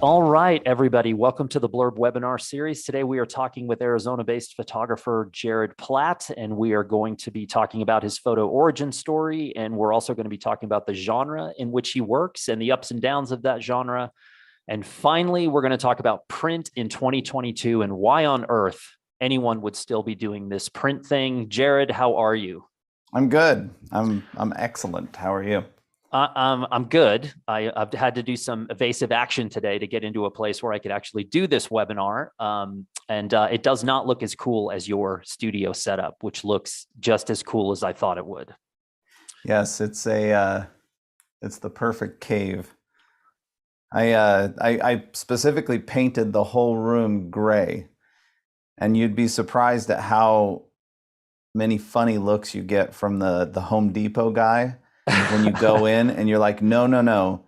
All right, everybody, welcome to the Blurb webinar series. Today we are talking with Arizona-based photographer Jared Platt, and we are going to be talking about his photo origin story, and we're also going to be talking about the genre in which he works and the ups and downs of that genre. And finally, we're going to talk about print in 2022 and why on earth anyone would still be doing this print thing. Jared, how are you? I'm good. I'm excellent. How are you? I'm good. I've had to do some evasive action today to get into a place where I could actually do this webinar. And it does not look as cool as your studio setup, which looks just as cool as I thought it would. Yes, it's the perfect cave. I specifically painted the whole room gray, and you'd be surprised at how many funny looks you get from the Home Depot guy when you go in and you're like, no,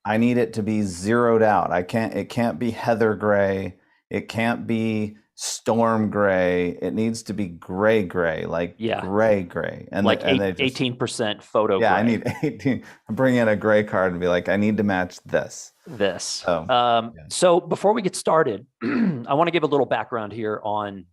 I need it to be zeroed out. It can't be heather gray. It can't be storm gray. It needs to be gray, like gray. And like 18% photo yeah, gray. I need 18. Bring in a gray card and be like, I need to match this. So before we get started, I want to give a little background here on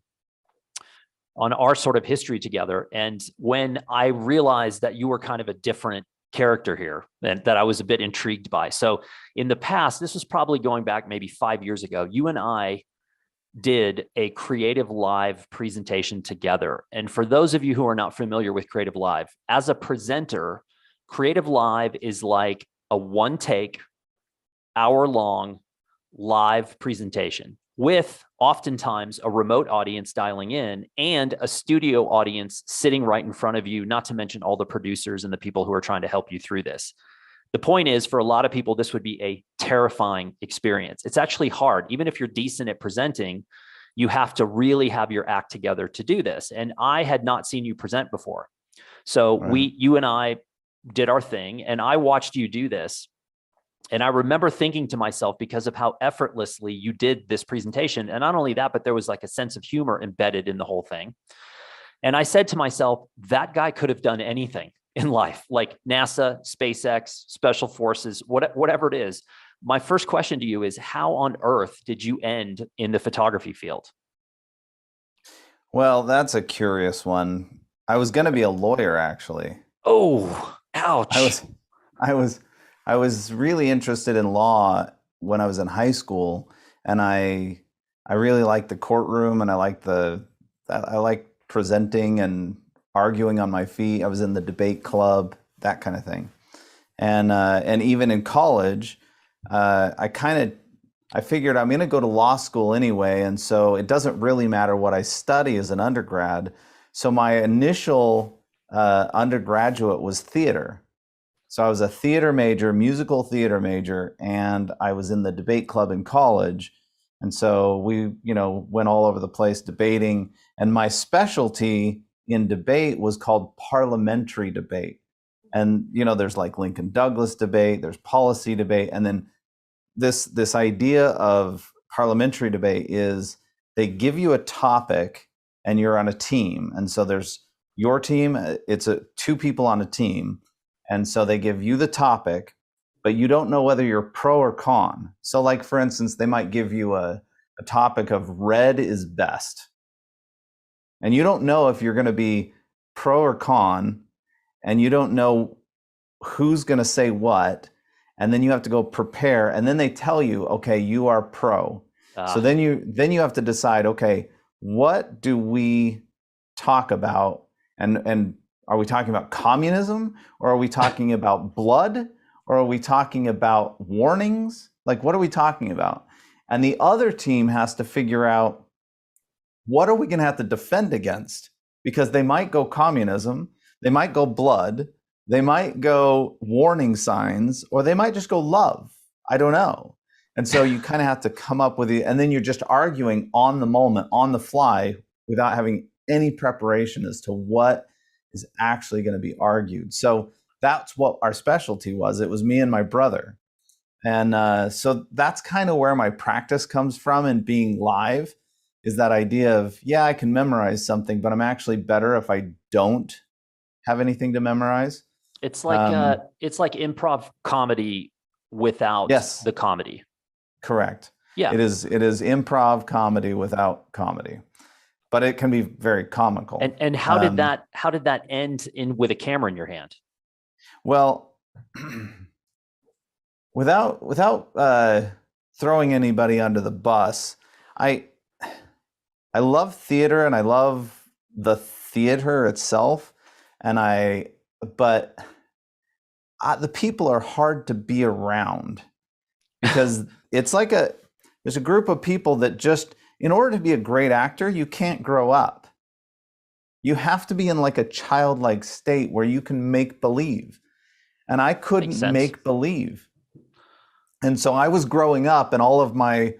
our sort of history together. And when I realized that you were kind of a different character here, and that I was a bit intrigued by. So in the past, this was probably going back maybe 5 years ago, you and I did a Creative Live presentation together. And for those of you who are not familiar with Creative Live, as a presenter, Creative Live is like a one-take, hour-long live presentation with oftentimes a remote audience dialing in and a studio audience sitting right in front of you, not to mention all the producers and the people who are trying to help you through this. The point is, for a lot of people, this would be a terrifying experience. It's actually hard. Even if you're decent at presenting, you have to really have your act together to do this. And I had not seen you present before. So you and I did our thing, and I watched you do this. And I remember thinking to myself, because of how effortlessly you did this presentation, and not only that, but there was like a sense of humor embedded in the whole thing. And I said to myself, that guy could have done anything in life, like NASA, SpaceX, Special Forces, whatever it is. My first question to you is, how on earth did you end in the photography field? Well, that's a curious one. I was going to be a lawyer, actually. Oh, ouch. I was really interested in law when I was in high school, and I really liked the courtroom, and I liked presenting and arguing on my feet. I was in the debate club, that kind of thing. And even in college, I figured I'm going to go to law school anyway, and so it doesn't really matter what I study as an undergrad. So my initial undergraduate was theater. So I was a theater major, musical theater major, and I was in the debate club in college. And so we, went all over the place debating. And my specialty in debate was called parliamentary debate. And, there's like Lincoln Douglas debate, there's policy debate. And then this idea of parliamentary debate is they give you a topic and you're on a team. And so there's your team, it's two people on a team. And so they give you the topic, but you don't know whether you're pro or con. So like, for instance, they might give you a topic of red is best. And you don't know if you're going to be pro or con, and you don't know who's going to say what. And then you have to go prepare. And then they tell you, okay, you are pro. So then you have to decide, okay, what do we talk about? And are we talking about communism, or are we talking about blood, or are we talking about warnings? Like, what are we talking about? And the other team has to figure out, what are we going to have to defend against? Because they might go communism, they might go blood, they might go warning signs, or they might just go love. I don't know. And so you kind of have to come up with and then you're just arguing on the moment, on the fly, without having any preparation as to what is actually going to be argued. So that's what our specialty was. It was me and my brother. And so that's kind of where my practice comes from, and being live is that idea of, yeah, I can memorize something, but I'm actually better if I don't have anything to memorize. It's like improv comedy without the comedy. Correct. Yeah. It is improv comedy without comedy, but it can be very comical. And how did that end in with a camera in your hand? Well, without throwing anybody under the bus, I I love theater and I love the theater itself, and but the people are hard to be around because it's like there's a group of people that just, in order to be a great actor, you can't grow up. You have to be in like a childlike state where you can make believe. And I couldn't make believe. And so I was growing up, and all of my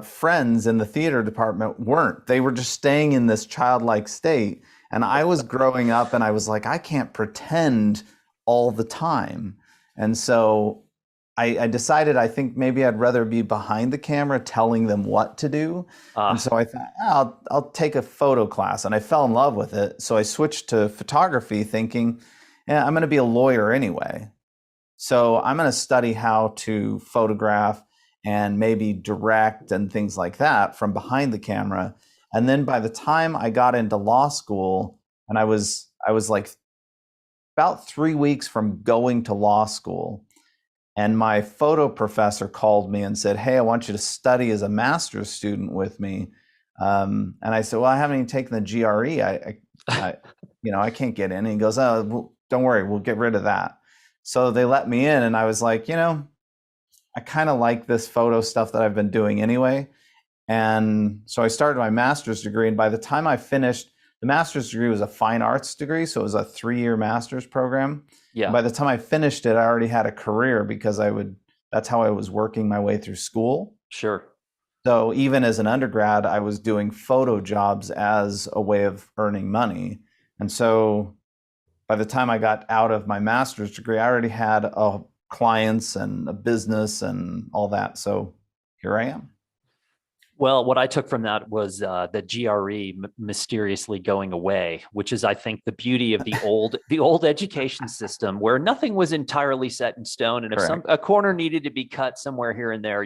friends in the theater department weren't. They were just staying in this childlike state. And I was growing up, and I was like, I can't pretend all the time. And so I decided, I think maybe I'd rather be behind the camera telling them what to do. And so I thought, I'll take a photo class, and I fell in love with it. So I switched to photography thinking, yeah, I'm going to be a lawyer anyway. So I'm going to study how to photograph and maybe direct and things like that from behind the camera. And then by the time I got into law school, and I was like about 3 weeks from going to law school, and my photo professor called me and said, "Hey, I want you to study as a master's student with me." And I said, "Well, I haven't even taken the GRE. I can't get in." And he goes, "Oh, well, don't worry, we'll get rid of that." So they let me in, and I was like, I kind of like this photo stuff that I've been doing anyway. And so I started my master's degree. And by the time I finished, the master's degree was a fine arts degree. So it was a 3-year master's program. Yeah. And by the time I finished it, I already had a career because that's how I was working my way through school. Sure. So even as an undergrad, I was doing photo jobs as a way of earning money. And so by the time I got out of my master's degree, I already had clients and a business and all that. So here I am. Well, what I took from that was the GRE mysteriously going away, which is, I think, the beauty of the old education system, where nothing was entirely set in stone, and if a corner needed to be cut somewhere here and there,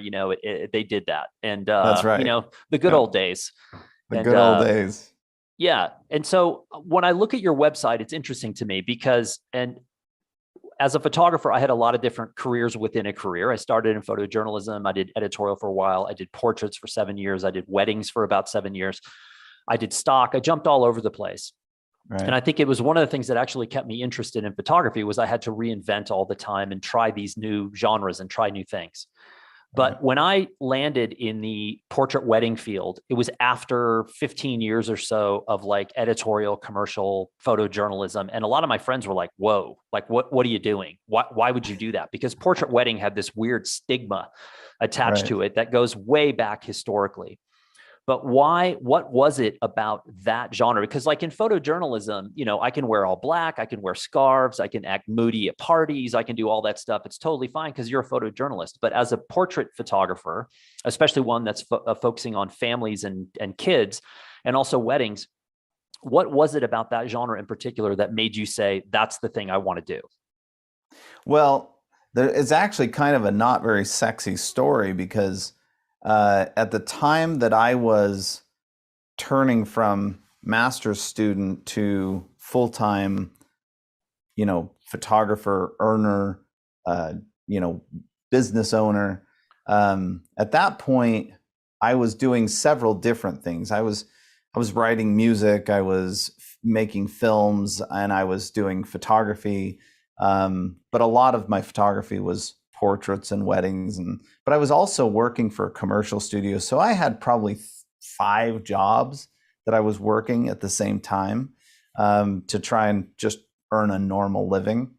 they did that, and that's right. The good old days. Good old days. Yeah, and so when I look at your website, it's interesting to me because, and as a photographer, I had a lot of different careers within a career. I started in photojournalism. I did editorial for a while. I did portraits for 7 years. I did weddings for about 7 years. I did stock. I jumped all over the place. Right. And I think it was one of the things that actually kept me interested in photography was I had to reinvent all the time and try these new genres and try new things. But when I landed in the portrait wedding field, it was after 15 years or so of like editorial, commercial photojournalism. And a lot of my friends were like, whoa, like, what are you doing? Why would you do that? Because portrait wedding had this weird stigma attached to it that goes way back historically. But what was it about that genre? Because like in photojournalism, I can wear all black, I can wear scarves, I can act moody at parties, I can do all that stuff. It's totally fine because you're a photojournalist. But as a portrait photographer, especially one that's focusing on families and kids and also weddings, what was it about that genre in particular that made you say, that's the thing I want to do? Well, it's actually kind of a not very sexy story because at the time that I was turning from master's student to full-time, photographer, earner, business owner, at that point, I was doing several different things. I was writing music, I was making films, and I was doing photography. But a lot of my photography was portraits and weddings, but I was also working for a commercial studio. So I had probably 5 jobs that I was working at the same time to try and just earn a normal living.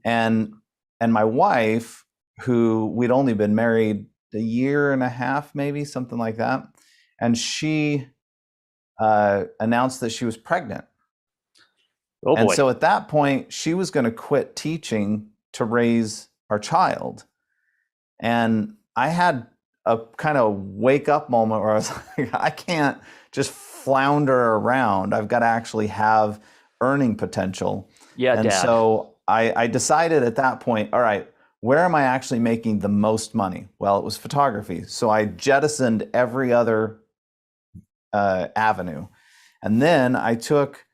And my wife, who we'd only been married a year and a half, maybe something like that, and she announced that she was pregnant. Oh boy. And so at that point, she was going to quit teaching to raise our child. And I had a kind of wake up moment where I was like, I can't just flounder around. I've got to actually have earning potential. Yeah, and Dad. So I decided at that point, all right, where am I actually making the most money? Well, it was photography. So I jettisoned every other avenue. And then I took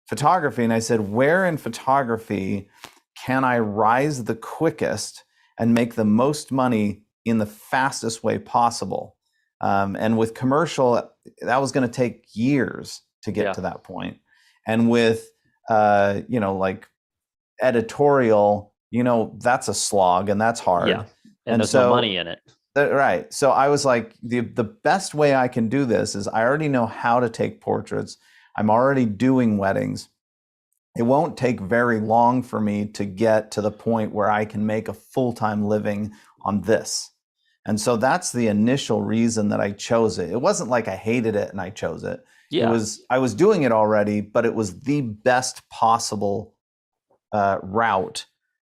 photography and I said, where in photography can I rise the quickest and make the most money in the fastest way possible? And with commercial, that was going to take years to get to that point. And with, like editorial, that's a slog and that's hard. Yeah. And there's no money in it. Right. So I was like, the best way I can do this is I already know how to take portraits. I'm already doing weddings. It won't take very long for me to get to the point where I can make a full-time living on this. And so that's the initial reason that I chose it. It wasn't like I hated it and I chose it. Yeah. I was doing it already, but it was the best possible route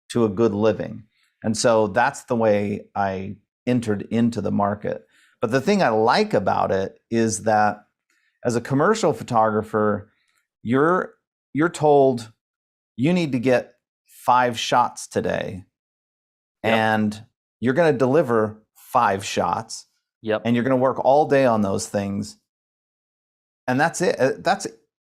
to a good living. And so that's the way I entered into the market. But the thing I like about it is that as a commercial photographer, you're told you need to get 5 shots today, and you're going to deliver 5 shots, and you're going to work all day on those things. And that's it. That's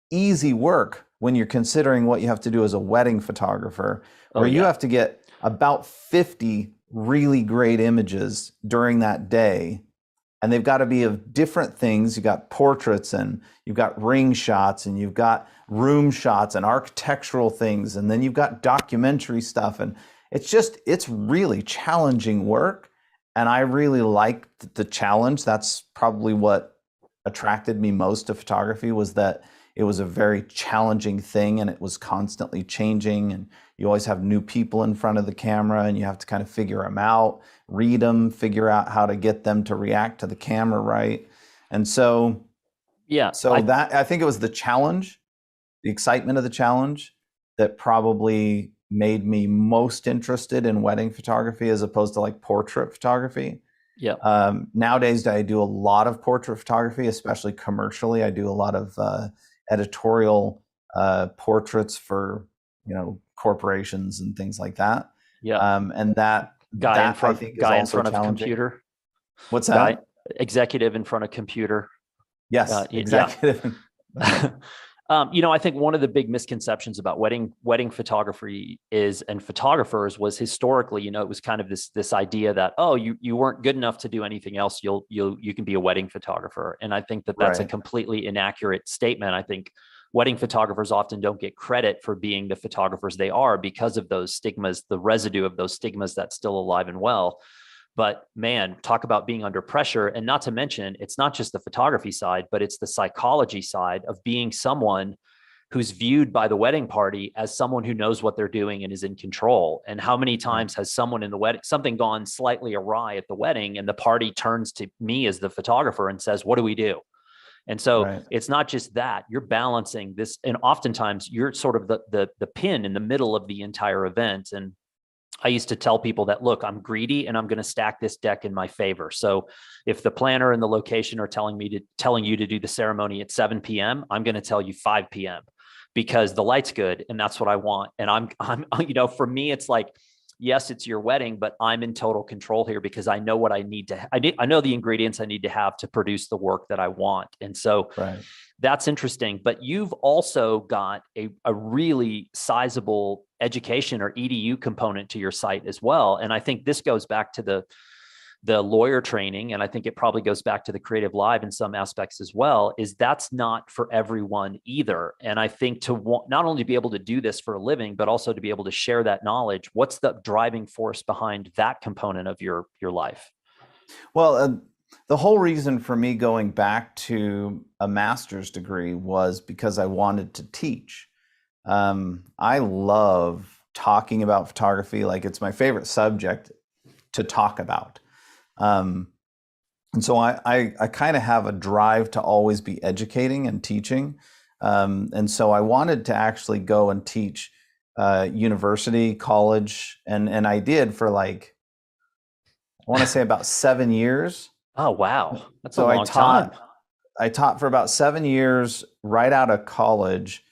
easy work when you're considering what you have to do as a wedding photographer, where you have to get about 50 really great images during that day. And they've got to be of different things. You've got portraits, and you've got ring shots, and you've got room shots and architectural things. And then you've got documentary stuff. And it's really challenging work. And I really liked the challenge. That's probably what attracted me most to photography, was that it was a very challenging thing and it was constantly changing. And you always have new people in front of the camera and you have to kind of figure them out, read them, figure out how to get them to react to the camera right. And so, I think it was the challenge, the excitement of the challenge, that probably made me most interested in wedding photography as opposed to like portrait photography. Nowadays, I do a lot of portrait photography, especially commercially. I do a lot of editorial portraits for corporations and things like that. And that guy in front of a computer. What's that? Executive in front of computer. Yes, executive. I think one of the big misconceptions about wedding photography and photographers was historically, it was kind of this idea that, you weren't good enough to do anything else, you can be a wedding photographer. And I think that's a completely inaccurate statement. I think wedding photographers often don't get credit for being the photographers they are because of those stigmas, the residue of those stigmas that's still alive and well. But man, talk about being under pressure. And not to mention, it's not just the photography side, but it's the psychology side of being someone who's viewed by the wedding party as someone who knows what they're doing and is in control. And how many times has someone in the wedding, something gone slightly awry at the wedding, and the party turns to me as the photographer and says, what do we do? And so it's not just that, you're balancing this. And oftentimes you're sort of the pin in the middle of the entire event. And I used to tell people that, look, I'm greedy and I'm going to stack this deck in my favor. So if the planner and the location are telling you to do the ceremony at 7 p.m., I'm going to tell you 5 p.m. because the light's good and that's what I want. And I'm for me, it's like, yes, it's your wedding, but I'm in total control here because I know what I need to, I know the ingredients I need to have to produce the work that I want. And so that's interesting, but you've also got a really sizable education or EDU component to your site as well. And I think this goes back to the lawyer training. And I think it probably goes back to the Creative Live in some aspects as well, is that's not for everyone either. And I think to not only be able to do this for a living, but also to be able to share that knowledge, what's the driving force behind that component of your life? Well, the whole reason for me going back to a master's degree was because I wanted to teach. I love talking about photography. Like, it's my favorite subject to talk about. And so I kind of have a drive to always be educating and teaching. And so I wanted to actually go and teach university, college, and I did for I want to say about 7 years. Oh, wow. That's a long time. I taught for about 7 years right out of college.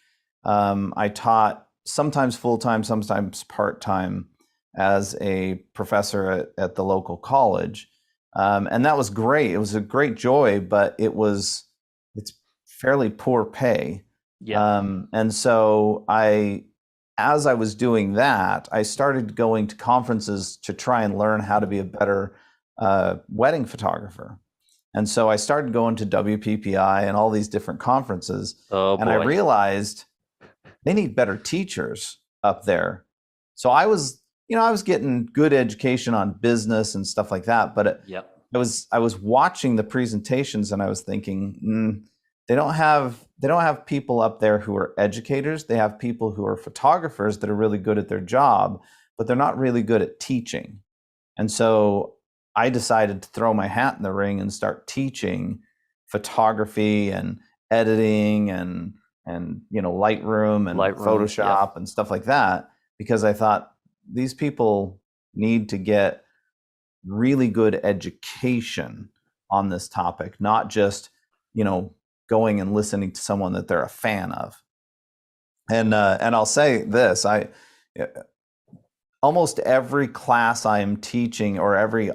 I taught sometimes full-time, sometimes part-time. as a professor at the local college. And that was great. It was a great joy, but it's fairly poor pay. Yeah. And so as I was doing that, I started going to conferences to try and learn how to be a better wedding photographer. And so I started going to WPPI and all these different conferences. Oh And I boy. realized they need better teachers up there. So I was getting good education on business and stuff like that, but Yep. I was watching the presentations and I was thinking, they don't have people up there who are educators. They have people who are photographers that are really good at their job, but they're not really good at teaching. And so I decided to throw my hat in the ring and start teaching photography and editing and Lightroom and Lightroom. Yep. Photoshop and stuff like that, because I thought these people need to get really good education on this topic, not just, going and listening to someone that they're a fan of. And I'll say this, I almost every class I am teaching, or every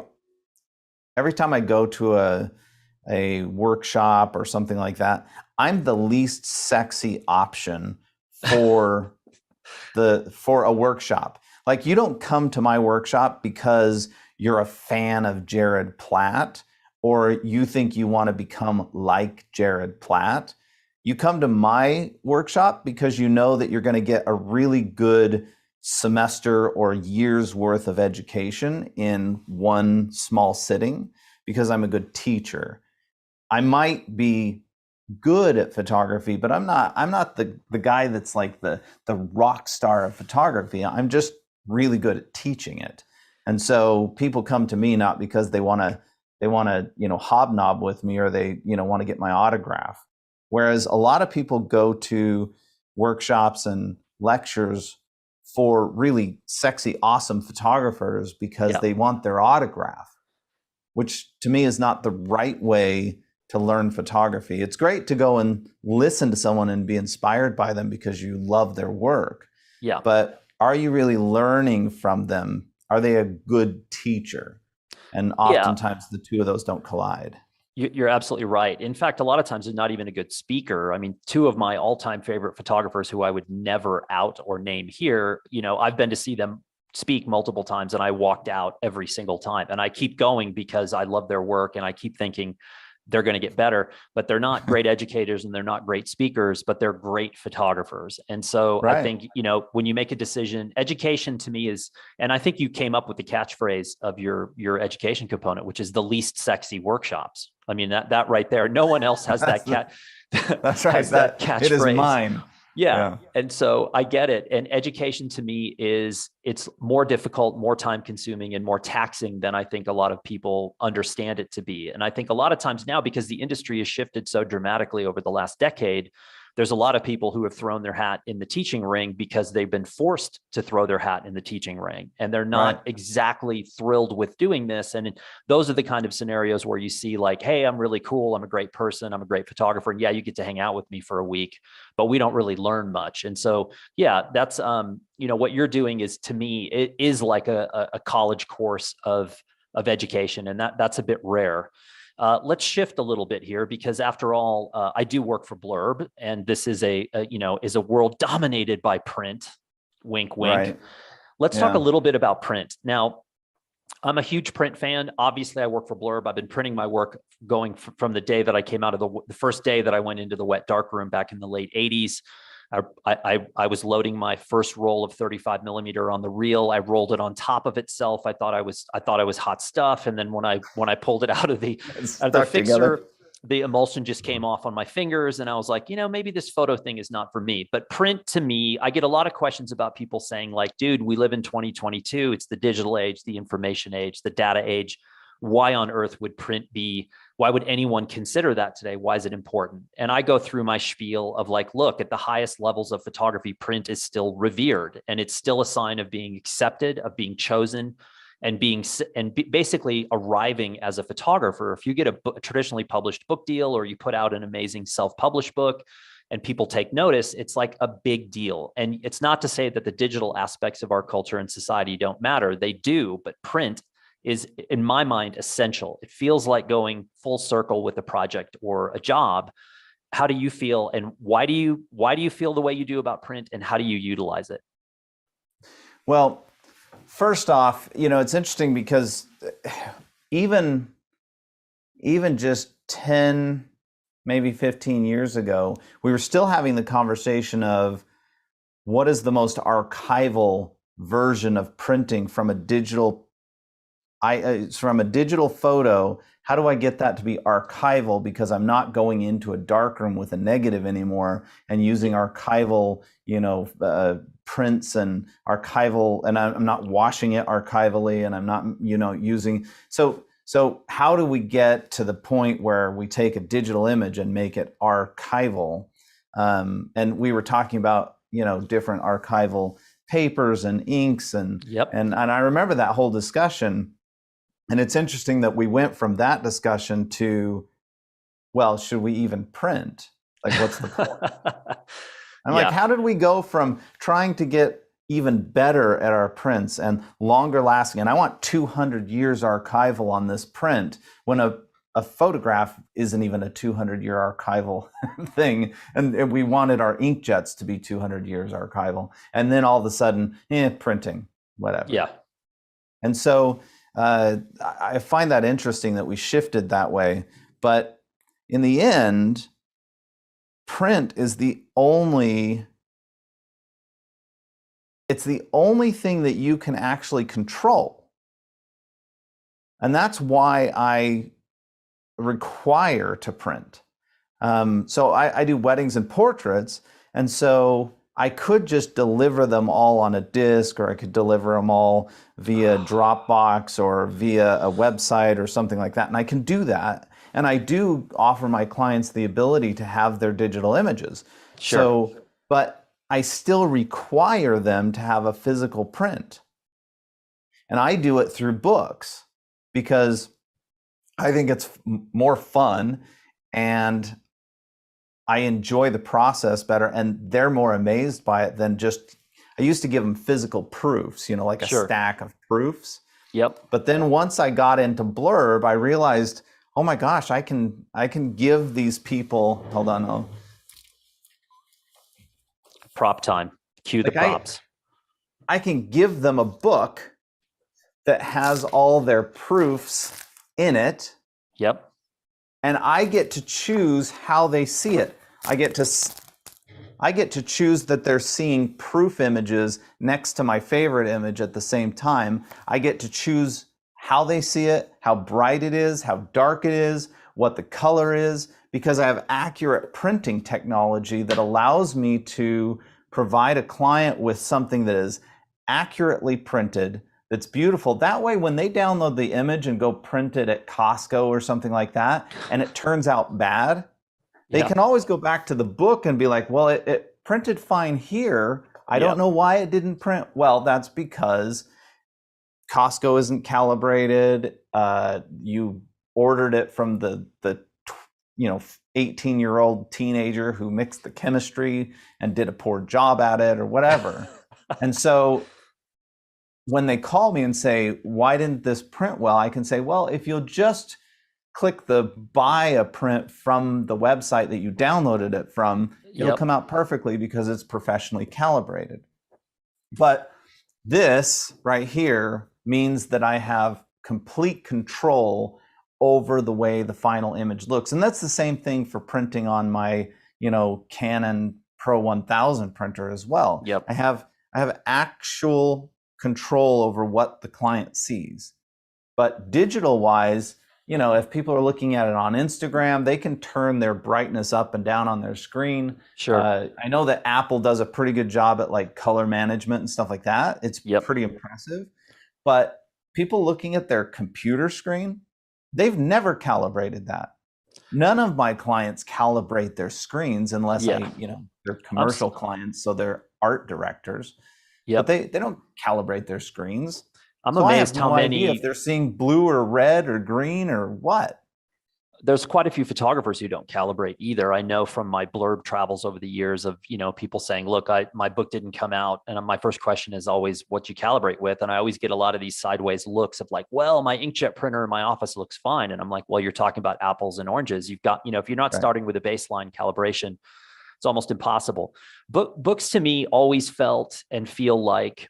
time I go to a workshop or something like that, I'm the least sexy option for a workshop. Like, you don't come to my workshop because you're a fan of Jared Platt or you think you want to become like Jared Platt. You come to my workshop because you know that you're going to get a really good semester or year's worth of education in one small sitting, because I'm a good teacher. I might be good at photography, but I'm not the guy that's like the rock star of photography. I'm just really good at teaching it. And so people come to me not because they want to hobnob with me, or they want to get my autograph. Whereas a lot of people go to workshops and lectures for really sexy, awesome photographers because they want their autograph, which to me is not the right way to learn photography. It's great to go and listen to someone and be inspired by them because you love their work. Yeah. But are you really learning from them? Are they a good teacher? And oftentimes the two of those don't collide. You're absolutely right. In fact, a lot of times they're not even a good speaker. I mean, two of my all-time favorite photographers who I would never out or name here, I've been to see them speak multiple times and I walked out every single time. And I keep going because I love their work and I keep thinking they're going to get better, but they're not great educators and they're not great speakers, but they're great photographers. And so I think, when you make a decision, education to me is, and I think you came up with the catchphrase of your education component, which is the least sexy workshops. I mean, that right there, no one else has that that's right. that catchphrase. It is mine. Yeah. And so I get it. And education to me it's more difficult, more time consuming, and more taxing than I think a lot of people understand it to be. And I think a lot of times now, because the industry has shifted so dramatically over the last decade, there's a lot of people who have thrown their hat in the teaching ring because they've been forced to throw their hat in the teaching ring. And they're not exactly thrilled with doing this. And those are the kind of scenarios where you see like, hey, I'm really cool. I'm a great person. I'm a great photographer. And yeah, you get to hang out with me for a week, but we don't really learn much. And so, yeah, that's, what you're doing is, to me, it is like a college course of education. And that's a bit rare. Let's shift a little bit here, because after all, I do work for Blurb, and this is a world dominated by print. Wink, wink. Right. Let's talk a little bit about print. Now, I'm a huge print fan. Obviously, I work for Blurb. I've been printing my work going from the day that I came out of the first day that I went into the wet darkroom back in the late 80s. I was loading my first roll of 35 millimeter on the reel. I rolled it on top of itself. I thought I was hot stuff. And then when I pulled it out of the fixer, the emulsion just came off on my fingers. And I was like, maybe this photo thing is not for me. But print, to me, I get a lot of questions about people saying like, dude, we live in 2022. It's the digital age, the information age, the data age. Why on earth would print be? Why would anyone consider that today? Why is it important? And I go through my spiel of like, look, at the highest levels of photography, print is still revered, and it's still a sign of being accepted, of being chosen, and basically arriving as a photographer. If you get a traditionally published book deal, or you put out an amazing self-published book, and people take notice, it's like a big deal. And it's not to say that the digital aspects of our culture and society don't matter. They do, but print is, in my mind, essential. It feels like going full circle with a project or a job. How do you feel, and why do you feel the way you do about print, and how do you utilize it? Well, first off, it's interesting because even just 10, maybe 15 years ago, we were still having the conversation of what is the most archival version of printing from a digital photo. How do I get that to be archival? Because I'm not going into a darkroom with a negative anymore and using archival, prints and archival, and I'm not washing it archivally, and I'm not, using. So how do we get to the point where we take a digital image and make it archival? And we were talking about, different archival papers and inks and I remember that whole discussion. And it's interesting that we went from that discussion to, well, should we even print? Like, what's the point? I'm like, how did we go from trying to get even better at our prints and longer lasting? And I want 200 years archival on this print when a photograph isn't even a 200-year archival thing. And we wanted our inkjets to be 200 years archival. And then all of a sudden, printing, whatever. Yeah. And so I find that interesting that we shifted that way. But in the end, print is the only thing that you can actually control. And that's why I require to print. So I do weddings and portraits, and so I could just deliver them all on a disc, or I could deliver them all via Dropbox or via a website or something like that. And I can do that. And I do offer my clients the ability to have their digital images. Sure. So, but I still require them to have a physical print. And I do it through books because I think it's more fun and I enjoy the process better, and they're more amazed by it than just, I used to give them physical proofs, like a stack of proofs. Yep. But then once I got into Blurb, I realized, oh my gosh, I can give these people, hold on. Prop time. Cue the props. I can give them a book that has all their proofs in it. Yep. And I get to choose how they see it. I get to choose that they're seeing proof images next to my favorite image at the same time. I get to choose how they see it, how bright it is, how dark it is, what the color is, because I have accurate printing technology that allows me to provide a client with something that is accurately printed, that's beautiful. That way, when they download the image and go print it at Costco or something like that, and it turns out bad, they can always go back to the book and be like, well, it printed fine here. I don't know why it didn't print. Well, that's because Costco isn't calibrated. You ordered it from the 18-year-old teenager who mixed the chemistry and did a poor job at it or whatever. And so when they call me and say, why didn't this print well? I can say, well, if you'll just click the buy a print from the website that you downloaded it from, it'll come out perfectly because it's professionally calibrated. But this right here means that I have complete control over the way the final image looks. And that's the same thing for printing on my, Canon Pro 1000 printer as well. Yep. I have actual control over what the client sees. But digital wise, if people are looking at it on Instagram, they can turn their brightness up and down on their screen. Sure. I know that Apple does a pretty good job at like color management and stuff like that. It's pretty impressive. But people looking at their computer screen, they've never calibrated that. None of my clients calibrate their screens unless they're commercial clients, so they're art directors. But they don't calibrate their screens. I'm amazed how many if they're seeing blue or red or green or what. there's quite a few photographers who don't calibrate either. I know from my Blurb travels over the years of, people saying, look, my book didn't come out. And my first question is always what you calibrate with. And I always get a lot of these sideways looks of like, well, my inkjet printer in my office looks fine. And I'm like, well, you're talking about apples and oranges. You've got, if you're not starting with a baseline calibration, it's almost impossible. Books to me always felt and feel like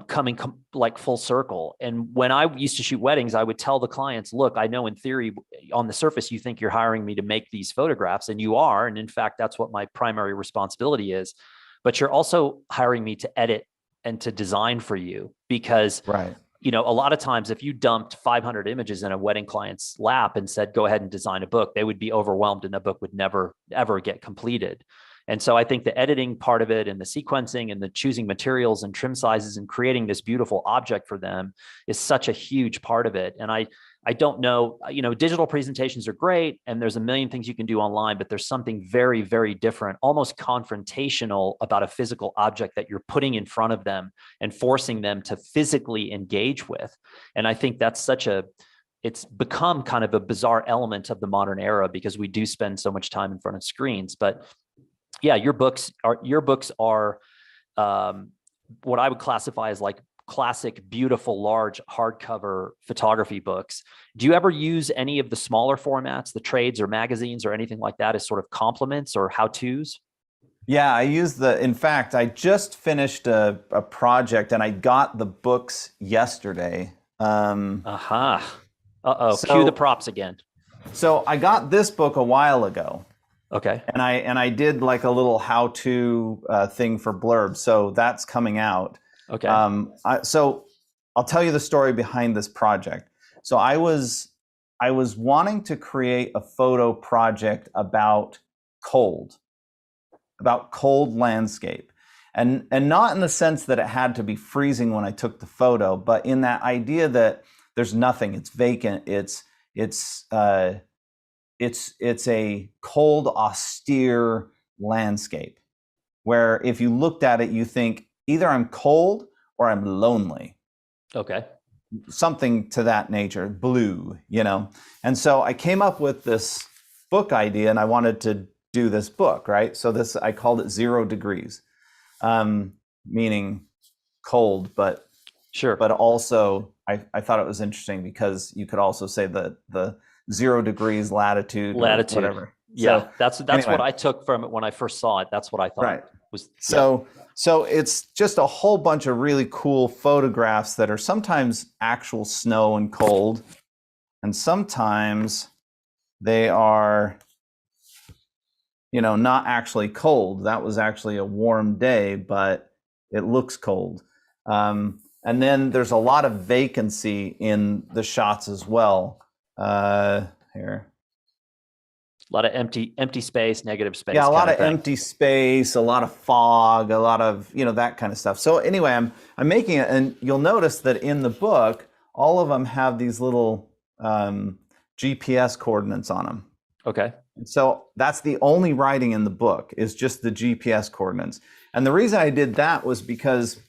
coming like full circle. And when I used to shoot weddings, I would tell the clients, look, I know in theory, on the surface, you think you're hiring me to make these photographs, and you are. And in fact, that's what my primary responsibility is. But you're also hiring me to edit and to design for you, because a lot of times if you dumped 500 images in a wedding client's lap and said, go ahead and design a book, they would be overwhelmed and the book would never, ever get completed. And so I think the editing part of it and the sequencing and the choosing materials and trim sizes and creating this beautiful object for them is such a huge part of it. And I don't know, digital presentations are great and there's a million things you can do online, but there's something very, very different, almost confrontational about a physical object that you're putting in front of them and forcing them to physically engage with. And I think that's it's become kind of a bizarre element of the modern era because we do spend so much time in front of screens. But yeah, your books are what I would classify as like classic, beautiful, large hardcover photography books. Do you ever use any of the smaller formats, the trades or magazines or anything like that as sort of complements or how-tos? Yeah, I use in fact, I just finished a project and I got the books yesterday. Cue the props again. So I got this book a while ago. Okay. And I did like a little how-to thing for Blurb. So that's coming out. Okay. So I'll tell you the story behind this project. So I was wanting to create a photo project about cold landscape. And not in the sense that it had to be freezing when I took the photo, but in that idea that there's nothing, it's vacant, it's a cold, austere landscape where if you looked at it, you think either I'm cold or I'm lonely. Okay. Something to that nature, blue, And so I came up with this book idea and I wanted to do this book, right? So I called it 0 degrees, meaning cold, but sure. But also I thought it was interesting because you could also say that the 0 degrees latitude, whatever. Yeah, so, that's anyway. what I took from it when I first saw it. That's what I thought. Right. Was. So it's just a whole bunch of really cool photographs that are sometimes actual snow and cold, and sometimes they are, not actually cold. That was actually a warm day, but it looks cold. And then there's a lot of vacancy in the shots as well. Here. A lot of empty space, negative space. Yeah, a lot of empty space, a lot of fog, a lot of, that kind of stuff. So anyway, I'm making it, and you'll notice that in the book, all of them have these little GPS coordinates on them. Okay. And so that's the only writing in the book is just the GPS coordinates. And the reason I did that was because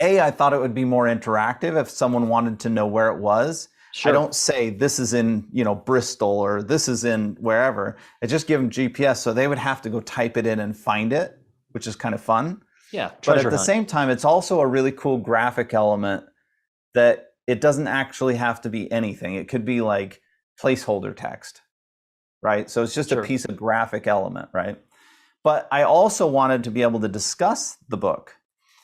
I thought it would be more interactive if someone wanted to know where it was. Sure. I don't say this is in, Bristol or this is in wherever. I just give them GPS, so they would have to go type it in and find it, which is kind of fun. Yeah. But at the same time, it's also a really cool graphic element that it doesn't actually have to be anything. It could be like placeholder text, right? So it's just a piece of graphic element, right? But I also wanted to be able to discuss the book.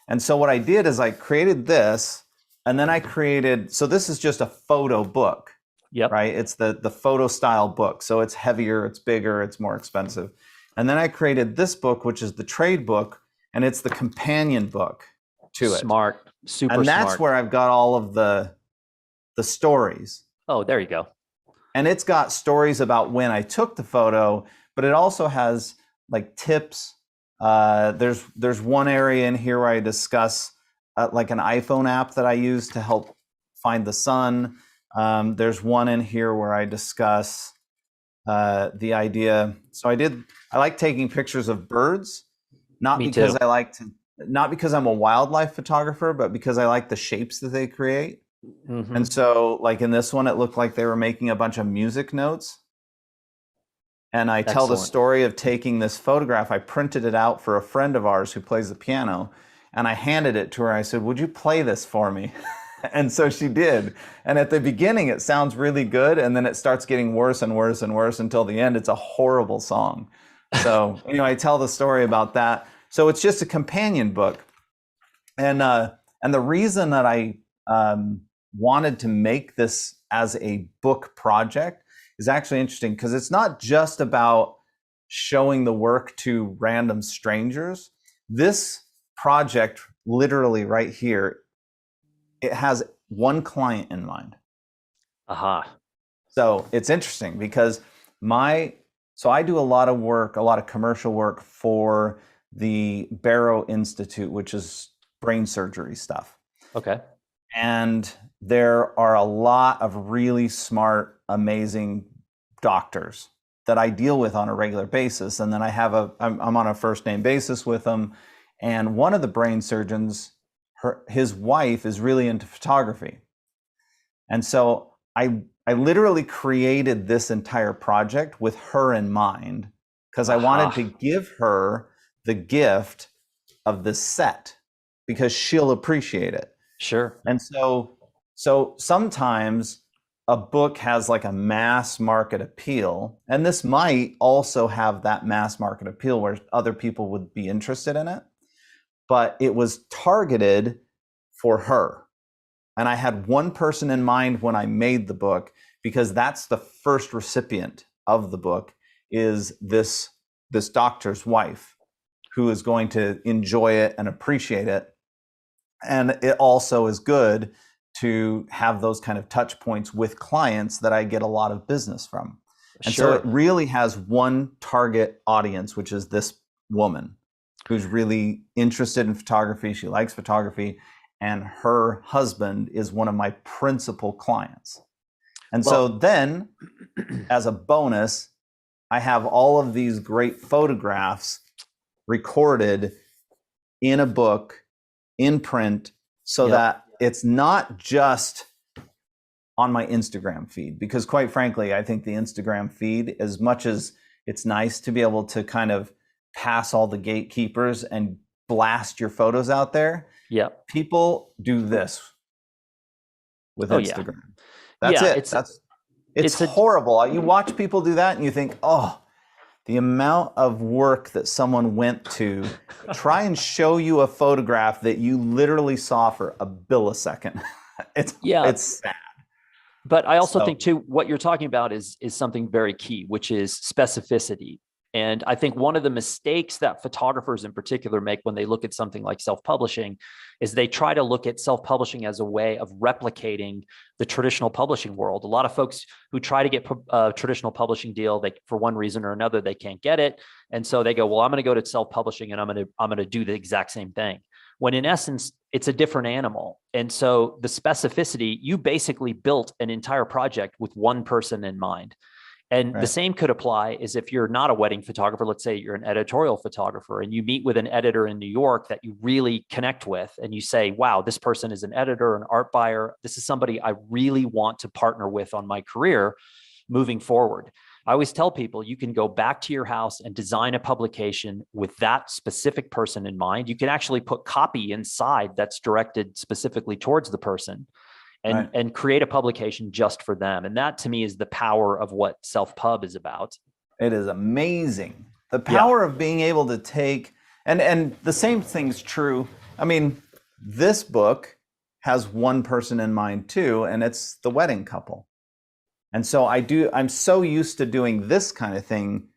And so what I did is I created this. And then I created, so this is just a photo book, right? It's the photo style book. So it's heavier, it's bigger, it's more expensive. And then I created this book, which is the trade book, and it's the companion book to it. Smart, super smart. And that's where I've got all of the stories. Oh, there you go. And it's got stories about when I took the photo, but it also has like tips. There's one area in here where I discuss like an iPhone app that I use to help find the sun. There's one in here where I discuss the idea. So I like taking pictures of birds, not because I'm a wildlife photographer, but because I like the shapes that they create. Mm-hmm. And so like in this one, it looked like they were making a bunch of music notes. And I tell the story of taking this photograph. I printed it out for a friend of ours who plays the piano, and I handed it to her. I said, "Would you play this for me?" And so she did. And at the beginning, it sounds really good, and then it starts getting worse and worse and worse until the end. It's a horrible song. So anyway, I tell the story about that. So it's just a companion book. And the reason that I wanted to make this as a book project is actually interesting, because it's not just about showing the work to random strangers. This project, literally right here, it has one client in mind. So it's interesting because I do a lot of work, a lot of commercial work for the Barrow Institute, which is brain surgery stuff. Okay. And there are a lot of really smart, amazing doctors that I deal with on a regular basis. And then I'm on a first name basis with them. And one of the brain surgeons, his wife is really into photography. And so I literally created this entire project with her in mind, because I wanted to give her the gift of this set because she'll appreciate it. Sure. And so sometimes a book has like a mass market appeal, and this might also have that mass market appeal where other people would be interested in it, but it was targeted for her. And I had one person in mind when I made the book, because that's the first recipient of the book, is this doctor's wife, who is going to enjoy it and appreciate it. And it also is good to have those kind of touch points with clients that I get a lot of business from. And so it really has one target audience, which is this woman who's really interested in photography. She likes photography, and her husband is one of my principal clients. And so then, as a bonus, I have all of these great photographs recorded in a book, in print, so that it's not just on my Instagram feed. Because quite frankly, I think the Instagram feed, as much as it's nice to be able to kind of pass all the gatekeepers and blast your photos out there, people do this with Instagram. That's it. It's horrible. You watch people do that and you think, oh, the amount of work that someone went to try and show you a photograph that you literally saw for a millisecond. It's sad. But I also think too, what you're talking about is something very key, which is specificity. And I think one of the mistakes that photographers in particular make when they look at something like self-publishing is they try to look at self-publishing as a way of replicating the traditional publishing world. A lot of folks who try to get a traditional publishing deal, they, for one reason or another, they can't get it. And so they go, well, I'm going to go to self-publishing and I'm going to do the exact same thing. When in essence, it's a different animal. And so the specificity, you basically built an entire project with one person in mind. And the same could apply as if you're not a wedding photographer. Let's say you're an editorial photographer and you meet with an editor in New York that you really connect with, and you say, wow, this person is an editor, an art buyer. This is somebody I really want to partner with on my career moving forward. I always tell people you can go back to your house and design a publication with that specific person in mind. You can actually put copy inside that's directed specifically towards the person. And create a publication just for them. And that to me is the power of what self-pub is about. It is amazing. The power of being able to take, and the same thing's true. I mean, this book has one person in mind too, and it's the wedding couple. And so I'm so used to doing this kind of thing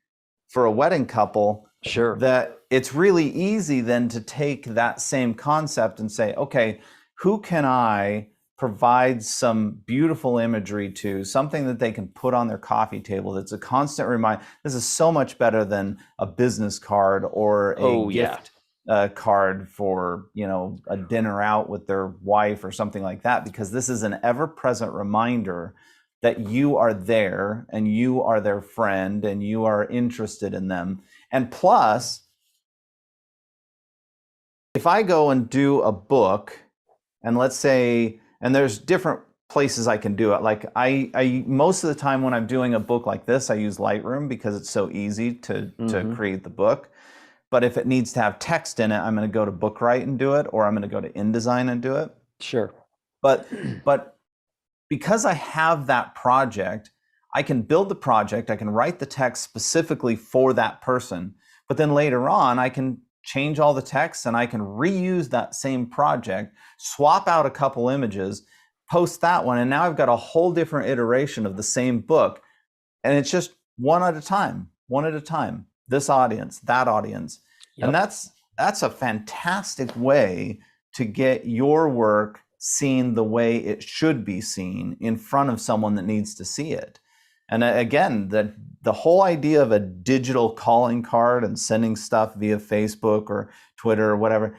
for a wedding couple that it's really easy then to take that same concept and say, okay, who can I provide some beautiful imagery to, something that they can put on their coffee table that's a constant reminder. This is so much better than a business card or a gift card for, a dinner out with their wife or something like that, because this is an ever-present reminder that you are there and you are their friend and you are interested in them. And plus, if I go and do a book, and let's say, and there's different places I can do it. Like I most of the time when I'm doing a book like this, I use Lightroom because it's so easy to create the book. But if it needs to have text in it, I'm going to go to Bookright and do it, or I'm going to go to InDesign and do it. Sure. But because I have that project, I can build the project, I can write the text specifically for that person, but then later on I can change all the text and I can reuse that same project, swap out a couple images, post that one, and now I've got a whole different iteration of the same book. And it's just one at a time, this audience, that audience. Yep. And that's a fantastic way to get your work seen the way it should be seen in front of someone that needs to see it. And again, the whole idea of a digital calling card and sending stuff via Facebook or Twitter or whatever,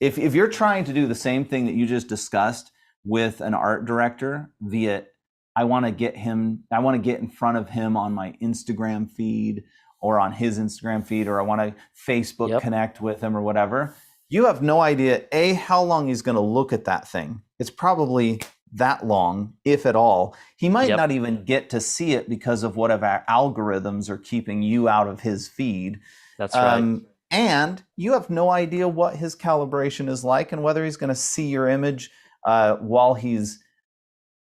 if you're trying to do the same thing that you just discussed with an art director via, I want to get in front of him on my Instagram feed or on his Instagram feed, or I want to Facebook connect with him or whatever, you have no idea, A, how long he's going to look at that thing. It's probably that long, if at all. He might not even get to see it because of whatever algorithms are keeping you out of his feed. That's right. And you have no idea what his calibration is like and whether he's going to see your image while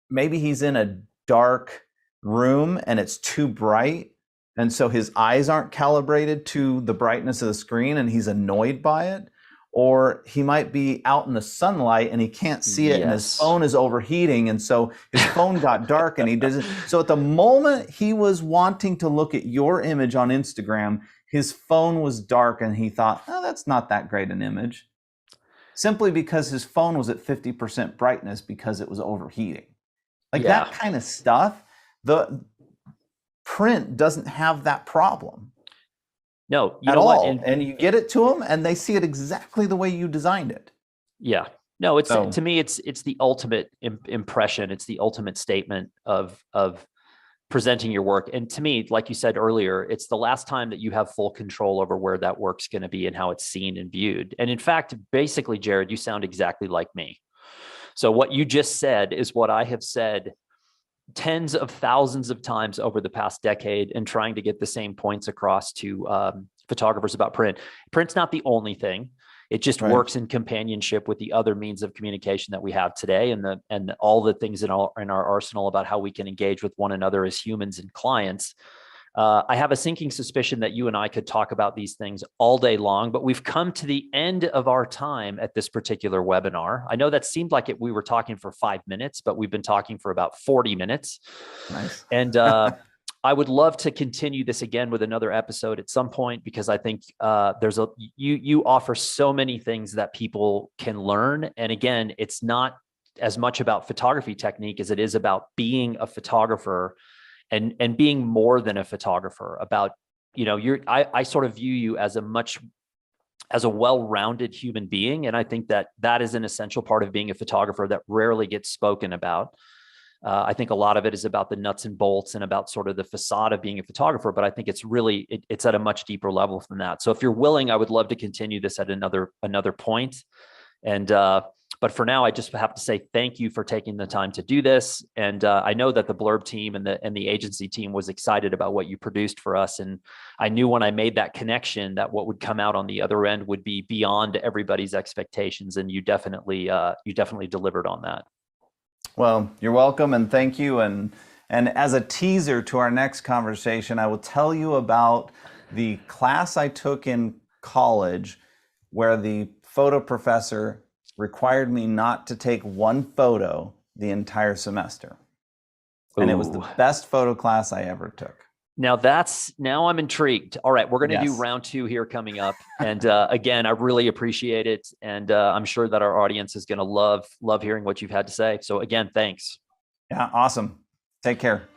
maybe he's in a dark room and it's too bright. And so his eyes aren't calibrated to the brightness of the screen and he's annoyed by it. Or he might be out in the sunlight and he can't see it and his phone is overheating. And so his phone got dark and he doesn't. So at the moment he was wanting to look at your image on Instagram, his phone was dark and he thought, oh, that's not that great an image. Simply because his phone was at 50% brightness because it was overheating. Like that kind of stuff, the print doesn't have that problem. No, at all. And you get it to them and they see it exactly the way you designed it. Yeah. No, to me, it's the ultimate impression. It's the ultimate statement of presenting your work. And to me, like you said earlier, it's the last time that you have full control over where that work's going to be and how it's seen and viewed. And in fact, basically, Jared, you sound exactly like me. So what you just said is what I have said tens of thousands of times over the past decade and trying to get the same points across to photographers about print. Print's not the only thing. It just works in companionship with the other means of communication that we have today and all the things in our arsenal about how we can engage with one another as humans and clients. I have a sinking suspicion that you and I could talk about these things all day long, but we've come to the end of our time at this particular webinar. I know that seemed like we were talking for 5 minutes, but we've been talking for about 40 minutes. Nice. And I would love to continue this again with another episode at some point, because I think you offer so many things that people can learn. And again, it's not as much about photography technique as it is about being a photographer and being more than a photographer. About, I sort of view you as a well-rounded human being. And I think that is an essential part of being a photographer that rarely gets spoken about. I think a lot of it is about the nuts and bolts and about sort of the facade of being a photographer, but I think it's at a much deeper level than that. So if you're willing, I would love to continue this at another point. And, but for now, I just have to say thank you for taking the time to do this. And I know that the Blurb team and the agency team was excited about what you produced for us. And I knew when I made that connection that what would come out on the other end would be beyond everybody's expectations. And you definitely delivered on that. Well, you're welcome and thank you. And as a teaser to our next conversation, I will tell you about the class I took in college where the photo professor required me not to take one photo the entire semester. And it was the best photo class I ever took. Now I'm intrigued. All right, we're going to do round 2 here coming up. And again, I really appreciate it. And I'm sure that our audience is going to love hearing what you've had to say. So again, thanks. Yeah, awesome. Take care.